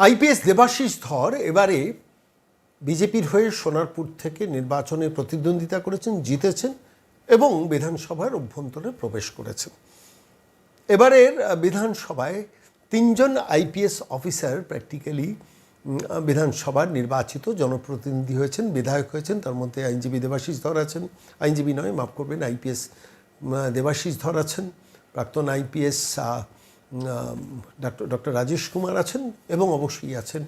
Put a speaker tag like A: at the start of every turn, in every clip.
A: IPS Debashis ধর এবারে বিজেপির হয়ে সোনারপুর থেকে নির্বাচনে প্রতিদ্বন্দ্বিতা করেছেন, জিতেছেন এবং বিধানসভার অভ্যন্তরে প্রবেশ করেছেন। এবারের বিধানসভায় তিনজন আইপিএস অফিসার প্র্যাকটিক্যালি বিধানসভার নির্বাচিত জনপ্রতিনিধি হয়েছেন, বিধায়ক হয়েছেন। তার মধ্যে আইনজীবী দেবাশিস ধর আছেন, আইনজীবী নয় মাফ করবেন, আইপিএস দেবাশিস ধর আছেন, প্রাক্তন আইপিএস ডক্টর রাজেশ কুমার আছেন এবং অবশ্যই আছেন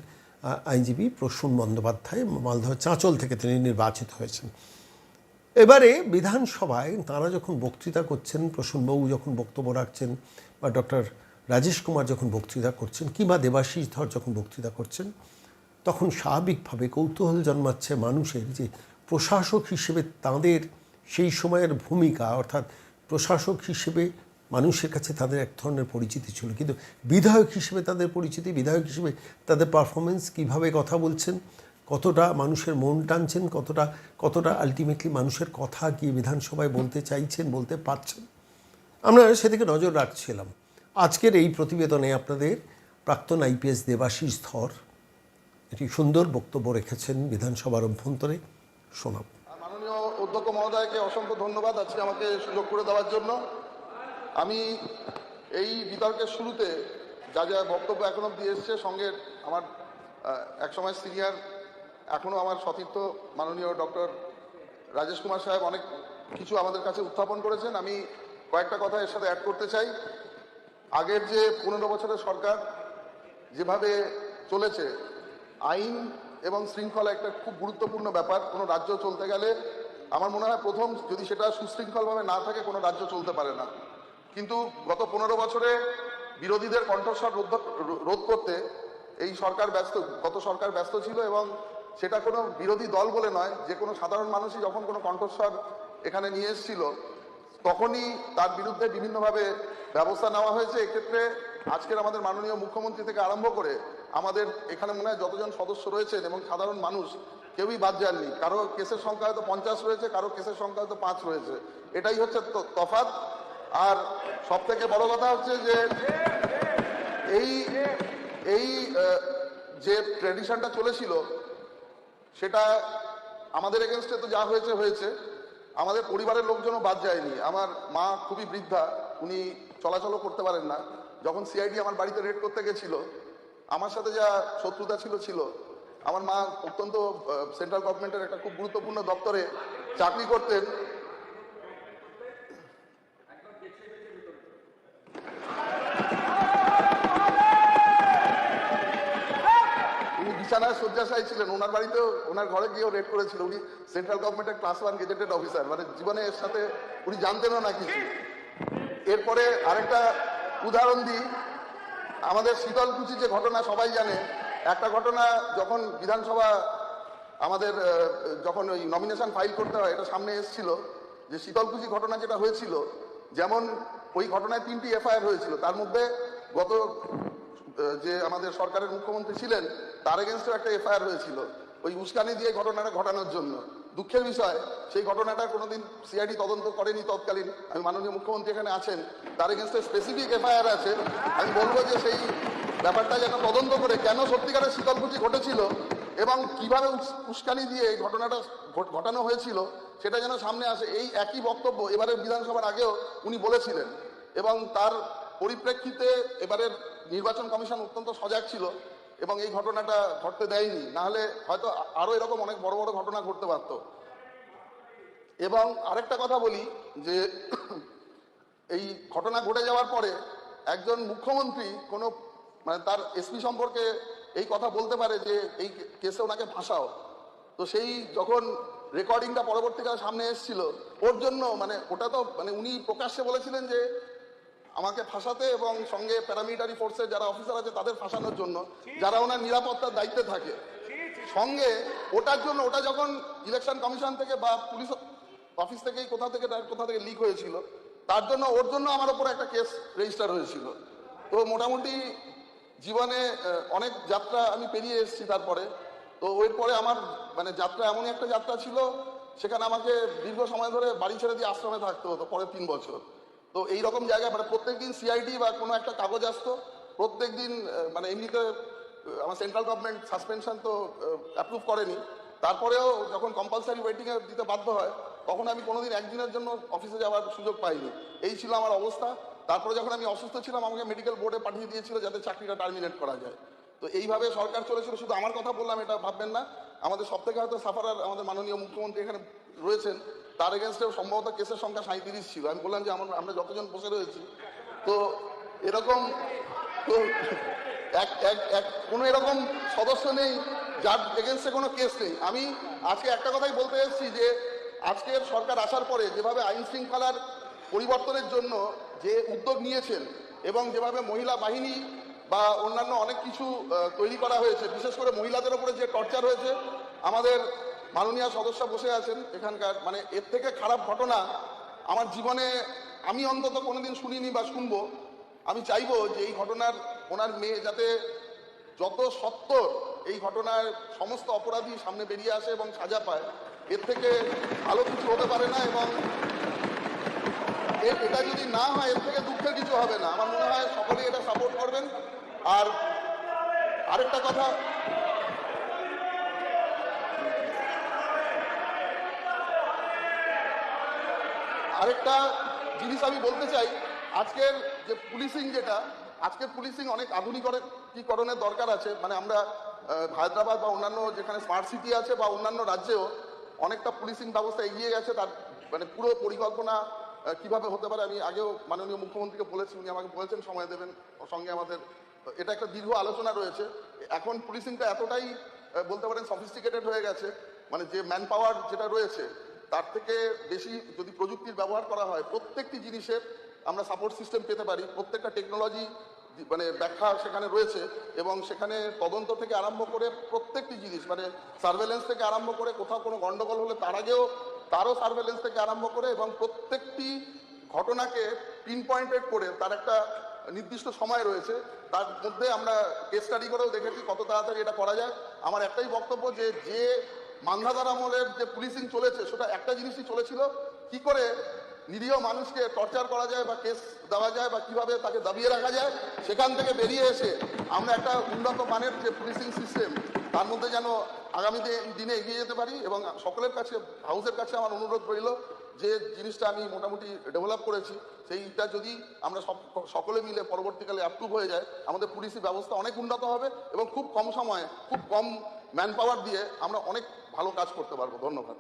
A: আইনজীবী প্রসূন বন্দ্যোপাধ্যায়। মালদহ চাঁচল থেকে তিনি নির্বাচিত হয়েছেন। এবারে বিধানসভায় তাঁরা যখন বক্তৃতা করছেন, প্রসূনবাবু যখন বক্তব্য রাখছেন বা ডক্টর রাজেশ কুমার যখন বক্তৃতা করছেন কিংবা দেবাশিস ধর যখন বক্তৃতা করছেন, তখন স্বাভাবিকভাবে কৌতূহল জন্মাচ্ছে মানুষের যে প্রশাসক হিসেবে তাঁদের সেই সময়ের ভূমিকা, অর্থাৎ প্রশাসক হিসেবে মানুষের কাছে তাদের এক ধরনের পরিচিতি ছিল, কিন্তু বিধায়ক হিসেবে তাদের পরিচিতি, বিধায়ক হিসেবে তাদের পারফরমেন্স, কীভাবে কথা বলছেন, কতটা মানুষের মন টানছেন, কতটা আলটিমেটলি মানুষের কথা গিয়ে বিধানসভায় বলতে চাইছেন, বলতে পারছেন, আমরা সেদিকে নজর রাখছিলাম। আজকের এই প্রতিবেদনে আপনাদের প্রাক্তন আইপিএস দেবাশিস ধর একটি সুন্দর বক্তব্য রেখেছেন বিধানসভার অভ্যন্তরে। শোনাব।
B: মাননীয় অধ্যক্ষ মহোদয়কে অসংখ্য ধন্যবাদ আজকে আমাকে সুযোগ করে দেওয়ার জন্য। আমি এই বিতর্কের শুরুতে যা যা বক্তব্য এখন অব্দি এসছে, সঙ্গে আমার একসময় সিনিয়র, এখনও আমার সতীর্থ মাননীয় ডক্টর রাজেশ কুমার সাহেব অনেক কিছু আমাদের কাছে উত্থাপন করেছেন। আমি কয়েকটা কথা এর সাথে অ্যাড করতে চাই। আগের যে 15 বছরের সরকার যেভাবে চলেছে, আইন এবং শৃঙ্খলা একটা খুব গুরুত্বপূর্ণ ব্যাপার। কোনো রাজ্য চলতে গেলে আমার মনে হয় প্রথম যদি সেটা সুশৃঙ্খলভাবে না থাকে কোনো রাজ্য চলতে পারে না। কিন্তু গত 15 বছরে বিরোধীদের কণ্ঠস্বর রোধ করতে এই সরকার গত সরকার ব্যস্ত ছিল, এবং সেটা কোনো বিরোধী দল বলে নয়, যে কোনো সাধারণ মানুষই যখন কোনো কণ্ঠস্বর এখানে নিয়ে এসেছিল তখনই তার বিরুদ্ধে বিভিন্নভাবে ব্যবস্থা নেওয়া হয়েছে। এক্ষেত্রে আজকের আমাদের মাননীয় মুখ্যমন্ত্রী থেকে আরম্ভ করে আমাদের এখানে মনে হয় যতজন সদস্য রয়েছেন এবং সাধারণ মানুষ কেউই বাদ যাননি। কারো কেসের সংখ্যা হয়তো 50 রয়েছে, কারো কেসের সংখ্যা হয়তো 5 রয়েছে। এটাই হচ্ছে তফাৎ। আর সব থেকে বড় কথা হচ্ছে যে এই যে ট্র্যাডিশনটা চলেছিল সেটা আমাদের এগেনস্টে তো যা হয়েছে হয়েছে, আমাদের পরিবারের লোকজনও বাদ যায়নি। আমার মা খুবই বৃদ্ধা, উনি চলাচলও করতে পারেন না। যখন সিআইডি আমার বাড়িতে রেড করতে গেছিল, আমার সাথে যা শত্রুতা ছিল, আমার মা অত্যন্ত সেন্ট্রাল গভর্নমেন্টের একটা খুব গুরুত্বপূর্ণ দপ্তরে চাকরি করতেন। উনি বিছানায় শয্যাশায়ী ছিলেন, ওনার বাড়িতেও ওনার ঘরে গিয়েও রেড করেছিল। উনি সেন্ট্রাল গভর্নমেন্টের ক্লাস 1 গেজেটেড অফিসার, মানে জীবনে এর সাথে উনি জানতেনও না কিছু। এরপরে আরেকটা উদাহরণ দিই, আমাদের শীতলকুচি যে ঘটনা সবাই জানে। একটা ঘটনা যখন বিধানসভা আমাদের যখন ওই নমিনেশন ফাইল করতে হয়, এটা সামনে এসেছিল যে শীতলকুচি ঘটনা যেটা হয়েছিল, যেমন ওই ঘটনায় 3টি এফআইআর হয়েছিল। তার মধ্যে গত যে আমাদের সরকারের মুখ্যমন্ত্রী ছিলেন তার এগেনস্টে একটা এফআইআর হয়েছিল ওই উস্কানি দিয়ে ঘটনাটা ঘটানোর জন্য। দুঃখের বিষয়, সেই ঘটনাটা কোনোদিন সিআইডি তদন্ত করেনি তৎকালীন। আমি মাননীয় মুখ্যমন্ত্রী এখানে আছেন, তার এগেনস্টে স্পেসিফিক এফআইআর আছে। আমি বলবো যে সেই ব্যাপারটা যেন তদন্ত করে কেন সত্যিকারের শীতলকুচি ঘটেছিল এবং কিভাবে উস্কানি দিয়ে এই ঘটনাটা ঘটানো হয়েছিল সেটা যেন সামনে আসে। এই একই বক্তব্য এবারের বিধানসভার আগেও উনি বলেছিলেন, এবং তার পরিপ্রেক্ষিতে এবারের নির্বাচন কমিশন অত্যন্ত সজাগ ছিল এবং এই ঘটনাটা ঘটতে দেয়নি। নাহলে হয়তো আরো এরকম অনেক বড় বড় ঘটনা ঘটতে পারত। এবং আরেকটা কথা বলি যে এই ঘটনা ঘটে যাওয়ার পরে একজন মুখ্যমন্ত্রী কোনো মানে তার এসপি সম্পর্কে এই কথা বলতে পারে যে এই কেসে ওনাকে ফাঁসাও। তো সেই যখন রেকর্ডিংটা পরবর্তীকালে সামনে এসেছিল, ওর জন্য মানে ওটা তো মানে উনি প্রকাশ্যে বলেছিলেন যে আমাকে ফাঁসাতে এবং সঙ্গে প্যারামিলিটারি ফোর্সের যারা অফিসার আছে তাদের ফাঁসানোর জন্য, যারা ওনার নিরাপত্তার দায়িত্বে থাকে। সঙ্গে ওটার জন্য ওটা যখন ইলেকশন কমিশন থেকে বা পুলিশ অফিস থেকেই কোথা থেকে লিক হয়েছিল, তার জন্য ওর জন্য আমার ওপর একটা কেস রেজিস্টার হয়েছিল। তো মোটামুটি জীবনে অনেক যাত্রা আমি পেরিয়ে এসেছি। তারপরে তো এরপরে আমার মানে যাত্রা এমনই একটা যাত্রা ছিল, সেখানে আমাকে দীর্ঘ সময় ধরে বাড়ি ছেড়ে দিয়ে আশ্রমে থাকতে হতো পরের 3 বছর। তো এইরকম জায়গায় মানে প্রত্যেকদিন সিআইডি বা কোনো একটা কাগজ আসতো, প্রত্যেকদিন মানে এমনিতে আমার সেন্ট্রাল গভর্নমেন্ট সাসপেনশন তো অ্যাপ্রুভ করেনি, তারপরেও যখন কম্পালসারি ওয়েটিংয়ে দিতে বাধ্য হয় তখন আমি কোনোদিন একদিনের জন্য অফিসে যাওয়ার সুযোগ পাইনি। এই ছিল আমার অবস্থা। তারপরে যখন আমি অসুস্থ ছিলাম আমাকে মেডিকেল বোর্ডে পাঠিয়ে দিয়েছিল যাতে চাকরিটা টার্মিনেট করা যায়। তো এইভাবে সরকার চলেছিল। শুধু আমার কথা বললাম এটা ভাববেন না, আমাদের সব থেকে হয়তো সাফারার আমাদের মাননীয় মুখ্যমন্ত্রী এখানে রয়েছেন, তার এগেনস্টেও সম্ভবত কেসের সংখ্যা 37 ছিল। আমি বললাম যে আমরা যতজন বসে রয়েছি তো এরকম তো কোনো এরকম সদস্য নেই যার এগেনস্টে কোনো কেস নেই। আমি আজকে একটা কথাই বলতে এসেছি যে আজকের সরকার আসার পরে যেভাবে আইন শৃঙ্খলার পরিবর্তনের জন্য যে উদ্যোগ নিয়েছেন এবং যেভাবে মহিলা বাহিনী বা অন্যান্য অনেক কিছু তৈরি করা হয়েছে, বিশেষ করে মহিলাদের ওপরে যে টর্চার হয়েছে, আমাদের মাননীয় সদস্য বসে আছেন এখানকার, মানে এর থেকে খারাপ ঘটনা আমার জীবনে আমি অন্তত কোনোদিন শুনিনি বা শুনবো। আমি চাইবো যে এই ঘটনার ওনার মেয়ে যাতে যত সত্বর এই ঘটনার সমস্ত অপরাধী সামনে বেরিয়ে আসে এবং সাজা পায়, এর থেকে ভালো কিছু হতে পারে না। এবং এটা যদি না হয় এর থেকে দুঃখের কিছু হবে না। আমার মনে হয় সকলেই এটা সাপোর্ট করবেন। আর আরেকটা কথা, আরেকটা জিনিস আমি বলতে চাই, আজকের যে পুলিশিং আজকের পুলিশিং অনেক আধুনিকীকরণের দরকার আছে। মানে আমরা হায়দ্রাবাদ বা অন্যান্য যেখানে স্মার্ট সিটি আছে বা অন্যান্য রাজ্যেও অনেকটা পুলিশিং ব্যবস্থা এগিয়ে গেছে। তার মানে পুরো পরিকল্পনা কিভাবে হতে পারে আমি আগেও মাননীয় মুখ্যমন্ত্রীকে বলেছি, উনি আমাকে বলেছেন সময় দেবেন। সঙ্গে আমাদের এটা একটা দীর্ঘ আলোচনা রয়েছে। এখন পুলিশিংটা এতটাই বলতে পারেন সফিস্টিকেটেড হয়ে গেছে, মানে যে ম্যান পাওয়ার যেটা রয়েছে তার থেকে বেশি যদি প্রযুক্তির ব্যবহার করা হয়, প্রত্যেকটি জিনিসের আমরা সাপোর্ট সিস্টেম পেতে পারি। প্রত্যেকটা টেকনোলজি মানে ব্যাখ্যা সেখানে রয়েছে এবং সেখানে তদন্ত থেকে আরম্ভ করে প্রত্যেকটি জিনিস, মানে সার্ভেলেন্স থেকে আরম্ভ করে কোথাও কোনো গন্ডগোল হলে তার আগেও তারও সার্ভেলেন্স থেকে আরম্ভ করে এবং প্রত্যেকটি ঘটনাকে পিন পয়েন্টেড করে তার একটা নির্দিষ্ট সময় রয়েছে। তার মধ্যে আমরা কেস স্টাডি করেও দেখেছি কত তাড়াতাড়ি এটা করা যায়। আমার একটাই বক্তব্য যে মান্ধাতার আমলের যে পুলিশিং চলেছে সেটা একটা জিনিসই চলেছিল, কি করে নিরীহ মানুষকে টর্চার করা যায় বা কেস দেওয়া যায় বা কিভাবে তাকে দাবিয়ে রাখা যায়। সেখান থেকে বেরিয়ে এসে আমরা একটা উন্নত মানের যে পুলিশিং সিস্টেম তার মধ্যে যেন আগামী দিনে এগিয়ে যেতে পারি। এবং সকলের কাছে, হাউসের কাছে আমার অনুরোধ রইল যে জিনিসটা আমি মোটামুটি ডেভেলপ করেছি সেইটা যদি আমরা সকলে মিলে পরবর্তীকালে অ্যাপ্রুভ হয়ে যায়, আমাদের পুলিশি ব্যবস্থা অনেক উন্নত হবে এবং খুব কম সময়ে খুব কম ম্যান পাওয়ার দিয়ে আমরা অনেক ভালো কাজ করতে পারবো। ধন্যবাদ।